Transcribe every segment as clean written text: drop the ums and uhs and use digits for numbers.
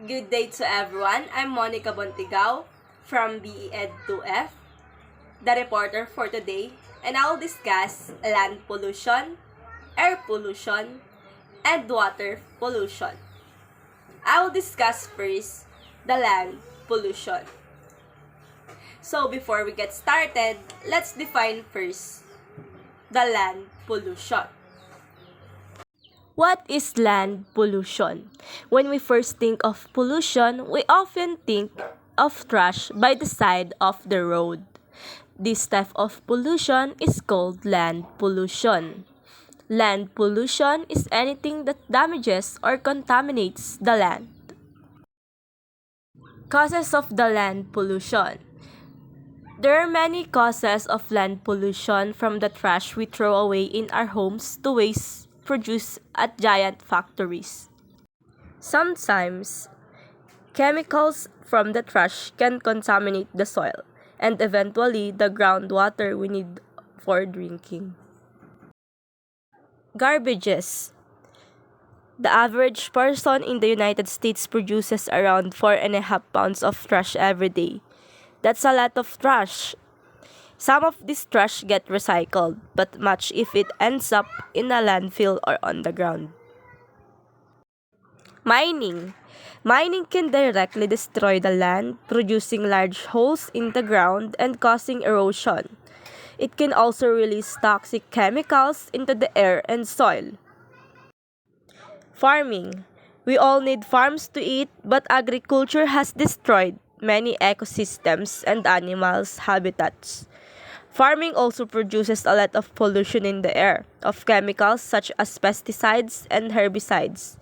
Good day to everyone. I'm Monica Bontigao from BEd 2F, the reporter for today, and I'll discuss land pollution, air pollution, and water pollution. I will discuss first the land pollution. So before we get started, let's define first the land pollution. What is land pollution? When we first think of pollution, we often think of trash by the side of the road. This type of pollution is called land pollution. Land pollution is anything that damages or contaminates the land. Causes of the land pollution. There are many causes of land pollution, from the trash we throw away in our homes to waste produced at giant factories. Sometimes, chemicals from the trash can contaminate the soil and eventually the groundwater we need for drinking. Garbages. The average person in the United States produces around 4.5 pounds of trash every day. That's a lot of trash. Some of this trash get recycled, but much if it ends up in a landfill or on the ground. Mining. Mining can directly destroy the land, producing large holes in the ground and causing erosion. It can also release toxic chemicals into the air and soil. Farming. We all need farms to eat, but agriculture has destroyed many ecosystems and animals' habitats. Farming also produces a lot of pollution in the air, of chemicals such as pesticides and herbicides.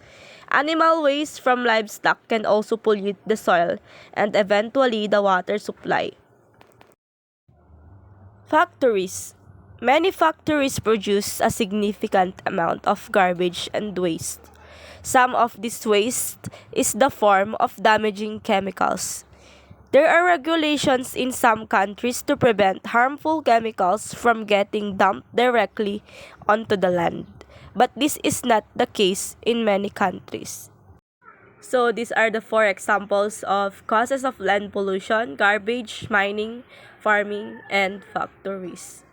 Animal waste from livestock can also pollute the soil and eventually the water supply. Factories. Many factories produce a significant amount of garbage and waste. Some of this waste is the form of damaging chemicals. There are regulations in some countries to prevent harmful chemicals from getting dumped directly onto the land, but this is not the case in many countries. So these are the 4 examples of causes of land pollution: garbage, mining, farming, and factories.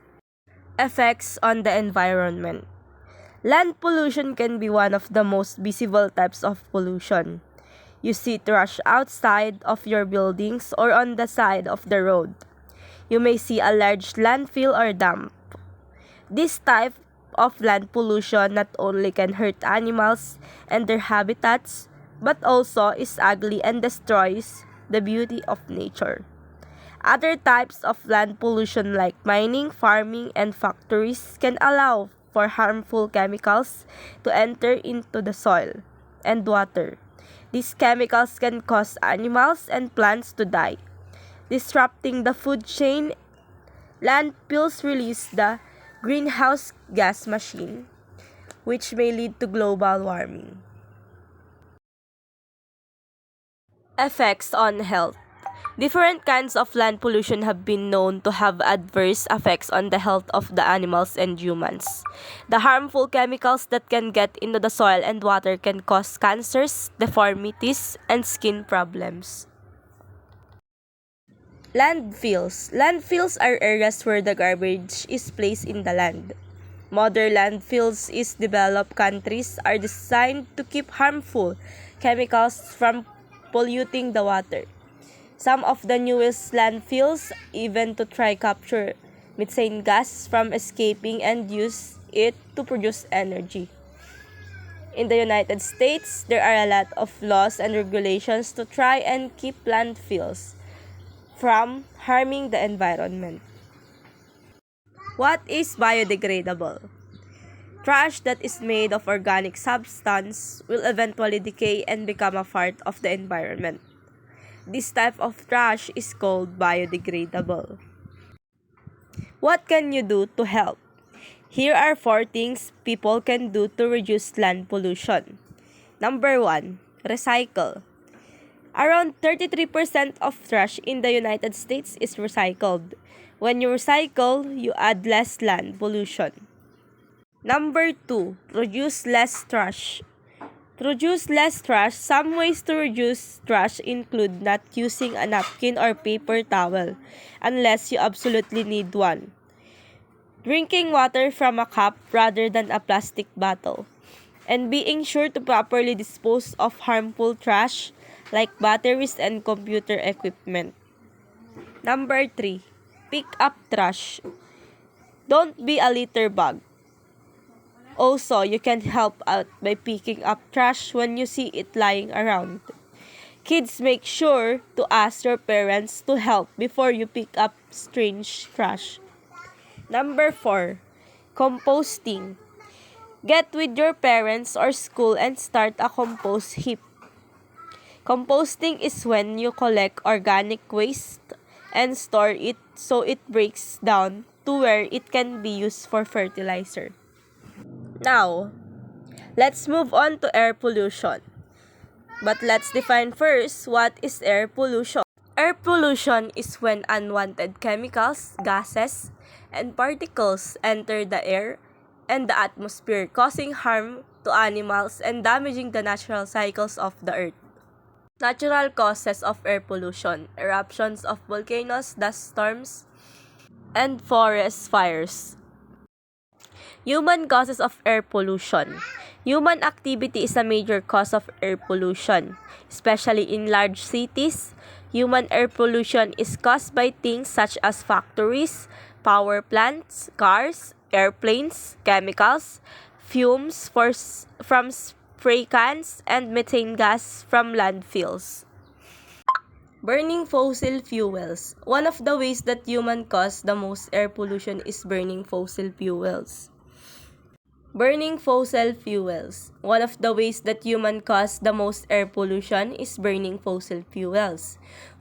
Effects on the environment. Land pollution can be one of the most visible types of pollution. You see trash outside of your buildings or on the side of the road. You may see a large landfill or dump. This type of land pollution not only can hurt animals and their habitats, but also is ugly and destroys the beauty of nature. Other types of land pollution like mining, farming, and factories can allow for harmful chemicals to enter into the soil and water. These chemicals can cause animals and plants to die, disrupting the food chain. Landfills release the greenhouse gas machine, which may lead to global warming. Effects on health. Different kinds of land pollution have been known to have adverse effects on the health of the animals and humans. The harmful chemicals that can get into the soil and water can cause cancers, deformities, and skin problems. Landfills. Landfills are areas where the garbage is placed in the land. Modern landfills in developed countries are designed to keep harmful chemicals from polluting the water. Some of the newest landfills even to try capture methane gas from escaping and use it to produce energy. In the United States, there are a lot of laws and regulations to try and keep landfills from harming the environment. What is biodegradable? Trash that is made of organic substance will eventually decay and become a part of the environment. This type of trash is called biodegradable. What can you do to help? Here are 4 things people can do to reduce land pollution. Number 1, recycle. Around 33% of trash in the United States is recycled. When you recycle, you add less land pollution. Number 2, produce less trash. Reduce less trash. Some ways to reduce trash include not using a napkin or paper towel unless you absolutely need one. Drinking water from a cup rather than a plastic bottle. And being sure to properly dispose of harmful trash like batteries and computer equipment. Number 3. Pick up trash. Don't be a litter bug. Also, you can help out by picking up trash when you see it lying around. Kids, make sure to ask your parents to help before you pick up strange trash. Number 4. Composting. Get with your parents or school and start a compost heap. Composting is when you collect organic waste and store it so it breaks down to where it can be used for fertilizer. Now, let's move on to air pollution. But let's define first what is air pollution. Air pollution is when unwanted chemicals, gases, and particles enter the air and the atmosphere, causing harm to animals and damaging the natural cycles of the earth. Natural causes of air pollution: eruptions of volcanoes, dust storms, and forest fires. Human causes of air pollution. Human activity is a major cause of air pollution, especially in large cities. Human air pollution is caused by things such as factories, power plants, cars, airplanes, chemicals, fumes from spray cans, and methane gas from landfills. Burning fossil fuels. One of the ways that human cause the most air pollution is burning fossil fuels. Burning fossil fuels. One of the ways that human cause the most air pollution is burning fossil fuels.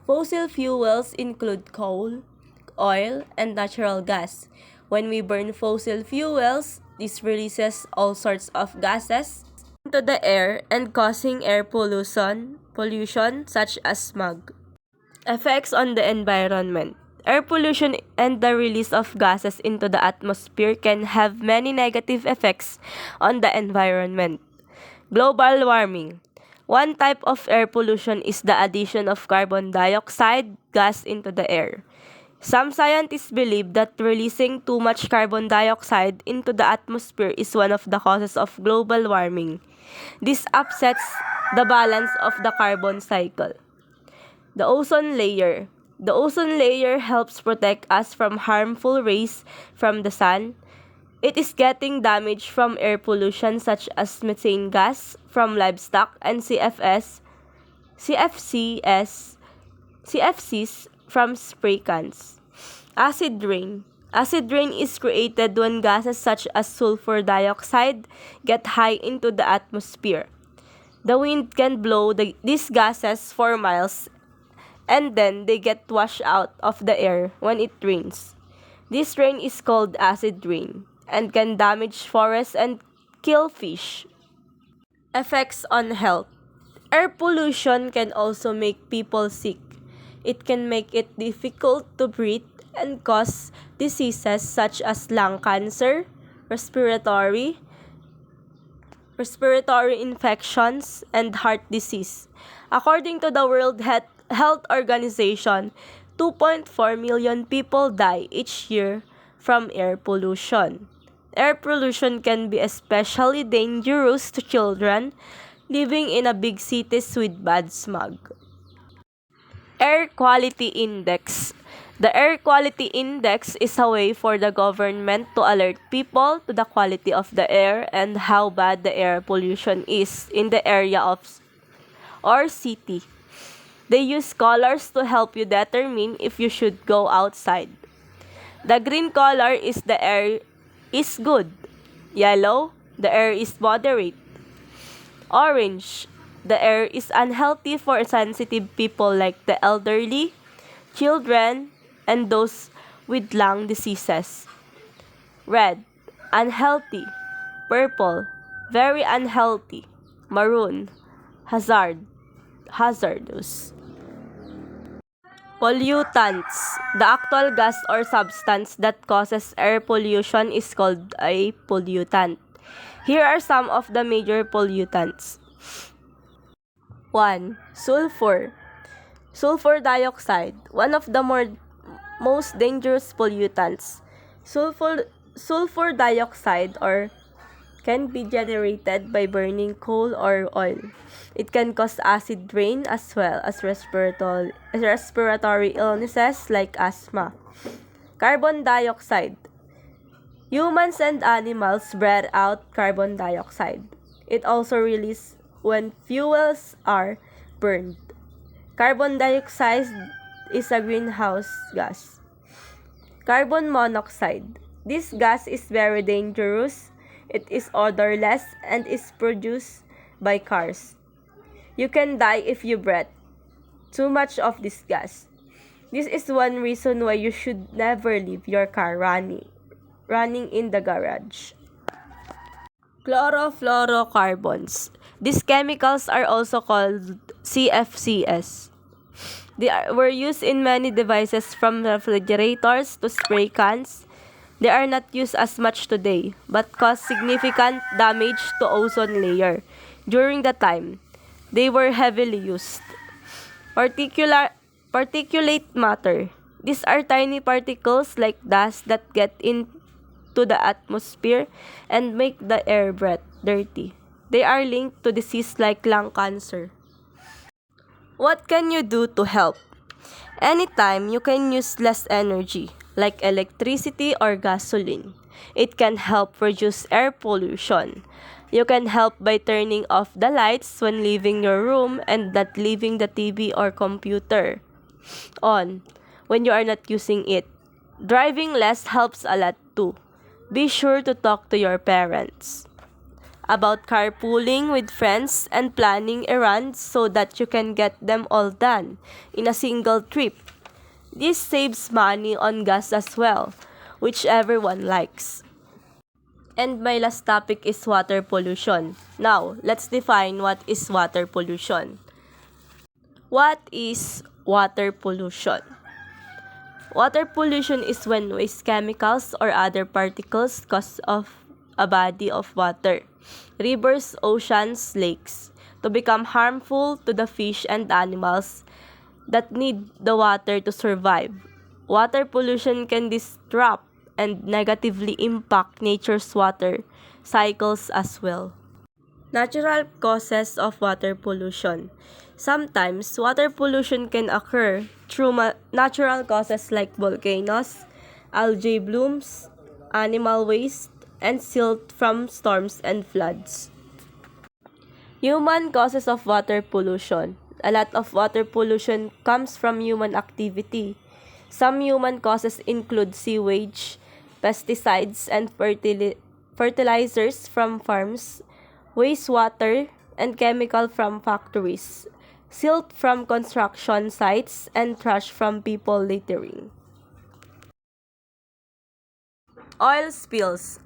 Fossil fuels include coal, oil, and natural gas. When we burn fossil fuels, this releases all sorts of gases into the air and causing air pollution such as smog. Effects on the environment. Air pollution and the release of gases into the atmosphere can have many negative effects on the environment. Global warming. One type of air pollution is the addition of carbon dioxide gas into the air. Some scientists believe that releasing too much carbon dioxide into the atmosphere is one of the causes of global warming. This upsets the balance of the carbon cycle. The ozone layer. The ozone layer helps protect us from harmful rays from the sun. It is getting damaged from air pollution such as methane gas from livestock and CFCs from spray cans. Acid rain. Acid rain is created when gases such as sulfur dioxide get high into the atmosphere. The wind can blow these gases for miles and then they get washed out of the air when it rains. This rain is called acid rain and can damage forests and kill fish. Effects on health. Air pollution can also make people sick. It can make it difficult to breathe and cause diseases such as lung cancer, respiratory infections, and heart disease. According to the World Health Organization, 2.4 million people die each year from air pollution. Air pollution can be especially dangerous to children living in a big cities with bad smog. Air Quality Index. The Air Quality Index is a way for the government to alert people to the quality of the air and how bad the air pollution is in the area of or city. They use colors to help you determine if you should go outside. The green color is the air is good. Yellow, the air is moderate. Orange, the air is unhealthy for sensitive people like the elderly, children, and those with lung diseases. Red, unhealthy. Purple, very unhealthy. Maroon, hazardous. Pollutants. The actual gas or substance that causes air pollution is called a pollutant. Here are some of the major pollutants. 1. Sulfur. Sulfur dioxide, one of the most dangerous pollutants. Sulfur dioxide can be generated by burning coal or oil. It can cause acid rain as well as respiratory illnesses like asthma. Carbon dioxide. Humans and animals breathe out carbon dioxide. It also releases when fuels are burned. Carbon dioxide is a greenhouse gas. Carbon monoxide. This gas is very dangerous. It is odorless and is produced by cars. You can die if you breathe too much of this gas. This is one reason why you should never leave your car running in the garage. Chlorofluorocarbons. These chemicals are also called CFCs. Were used in many devices from refrigerators to spray cans. They are not used as much today, but cause significant damage to ozone layer during the time they were heavily used. Particulate matter. These are tiny particles like dust that get into the atmosphere and make the air breath dirty. They are linked to disease like lung cancer. What can you do to help? Anytime you can use less energy, like electricity or gasoline. It can help reduce air pollution. You can help by turning off the lights when leaving your room and not leaving the TV or computer on when you are not using it. Driving less helps a lot too. Be sure to talk to your parents about carpooling with friends and planning errands so that you can get them all done in a single trip. This saves money on gas as well, which everyone likes. And my last topic is water pollution. Now, let's define what is water pollution. What is water pollution? Water pollution is when waste chemicals or other particles cause of a body of water, rivers, oceans, lakes, to become harmful to the fish and animals that need the water to survive. Water pollution can disrupt and negatively impact nature's water cycles as well. Natural causes of water pollution. Sometimes, water pollution can occur through natural causes like volcanoes, algae blooms, animal waste, and silt from storms and floods. Human causes of water pollution. A lot of water pollution comes from human activity. Some human causes include sewage, pesticides and fertilizers from farms, wastewater and chemical from factories, silt from construction sites, and trash from people littering. Oil spills.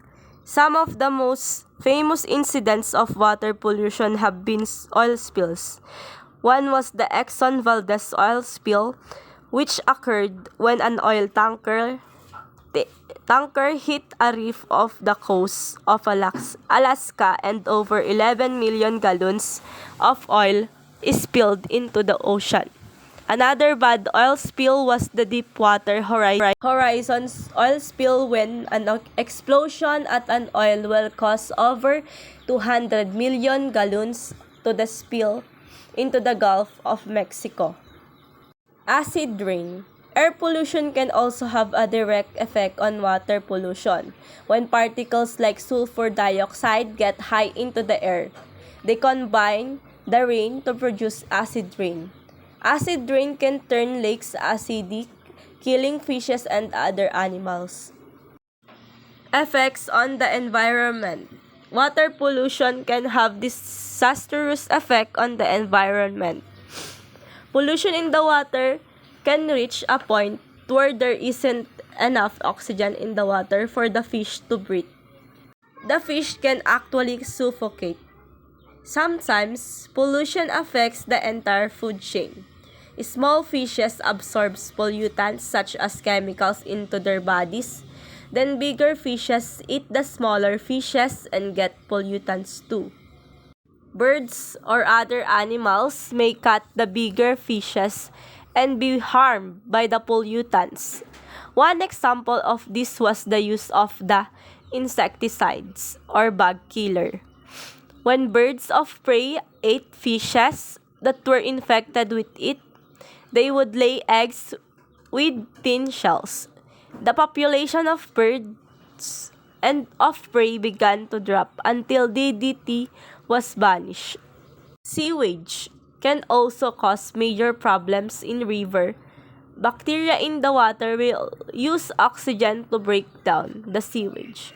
Some of the most famous incidents of water pollution have been oil spills. One was the Exxon Valdez oil spill, which occurred when an oil tanker hit a reef off the coast of Alaska and over 11 million gallons of oil spilled into the ocean. Another bad oil spill was the Deepwater Horizon's oil spill when an explosion at an oil well caused over 200 million gallons to the spill into the Gulf of Mexico. Acid rain. Air pollution can also have a direct effect on water pollution. When particles like sulfur dioxide get high into the air, they combine the rain to produce acid rain. Acid rain can turn lakes acidic, killing fishes and other animals. Effects on the environment. Water pollution can have disastrous effect on the environment. Pollution in the water can reach a point where there isn't enough oxygen in the water for the fish to breathe. The fish can actually suffocate. Sometimes, pollution affects the entire food chain. Small fishes absorb pollutants such as chemicals into their bodies. Then bigger fishes eat the smaller fishes and get pollutants too. Birds or other animals may cut the bigger fishes and be harmed by the pollutants. One example of this was the use of the insecticides or bug killer. When birds of prey ate fishes that were infected with it, they would lay eggs with thin shells. The population of birds and of prey began to drop until DDT was banished. Sewage can also cause major problems in river. Bacteria in the water will use oxygen to break down the sewage.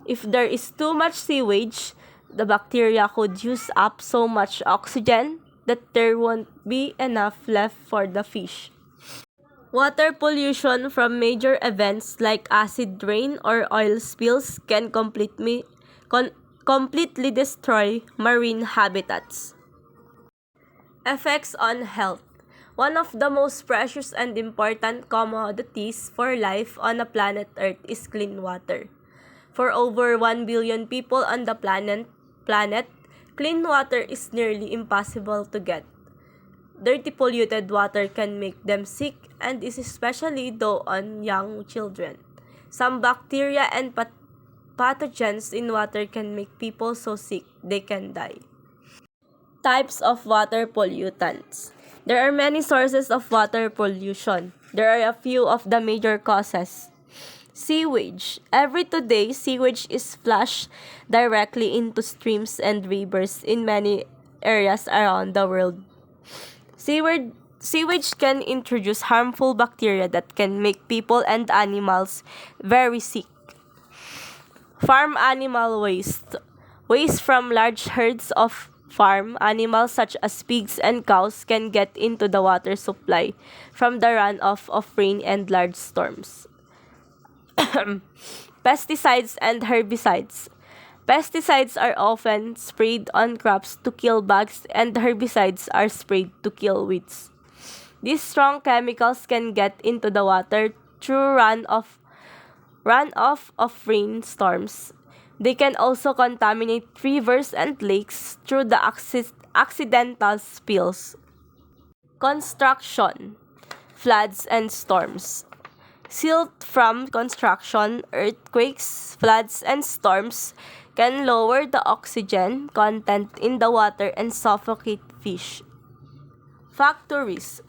If there is too much sewage, the bacteria could use up so much oxygen that there won't be enough left for the fish. Water pollution from major events like acid rain or oil spills can completely destroy marine habitats. Effects on health. One of the most precious and important commodities for life on the planet Earth is clean water. For over 1 billion people on the planet, clean water is nearly impossible to get. Dirty polluted water can make them sick and is especially though on young children. Some bacteria and pathogens in water can make people so sick they can die. Types of water pollutants. There are many sources of water pollution. There are a few of the major causes. Sewage. Every 2 days, sewage is flushed directly into streams and rivers in many areas around the world. Sewage can introduce harmful bacteria that can make people and animals very sick. Farm animal waste. Waste from large herds of farm animals such as pigs and cows can get into the water supply from the runoff of rain and large storms. Pesticides and herbicides. Pesticides are often sprayed on crops to kill bugs, and herbicides are sprayed to kill weeds. These strong chemicals can get into the water through runoff of rainstorms. They can also contaminate rivers and lakes through the accidental spills. Construction, floods, and storms. Silt from construction, earthquakes, floods, and storms can lower the oxygen content in the water and suffocate fish. Factories.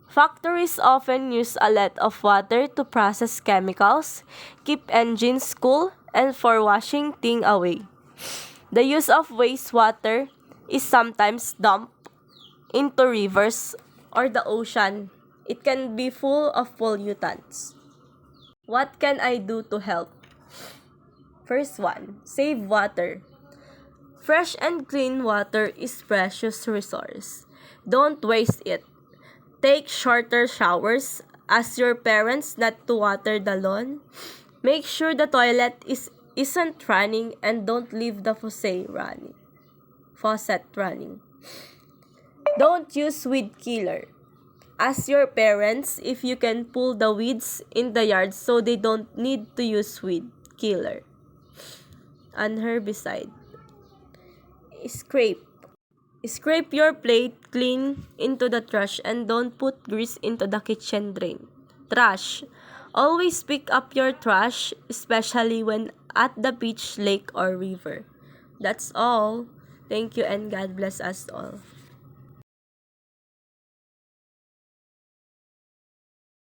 Factories often use a lot of water to process chemicals, keep engines cool, and for washing things away. The use of wastewater is sometimes dumped into rivers or the ocean. It can be full of pollutants. What can I do to help? First one, save water. Fresh and clean water is precious resource. Don't waste it. Take shorter showers. Ask your parents not to water the lawn. Make sure the toilet isn't running and don't leave the faucet running. Don't use weed killer. Ask your parents if you can pull the weeds in the yard so they don't need to use weed killer. An herbicide. Scrape. Scrape your plate clean into the trash and don't put grease into the kitchen drain. Trash. Always pick up your trash, especially when at the beach, lake, or river. That's all. Thank you and God bless us all.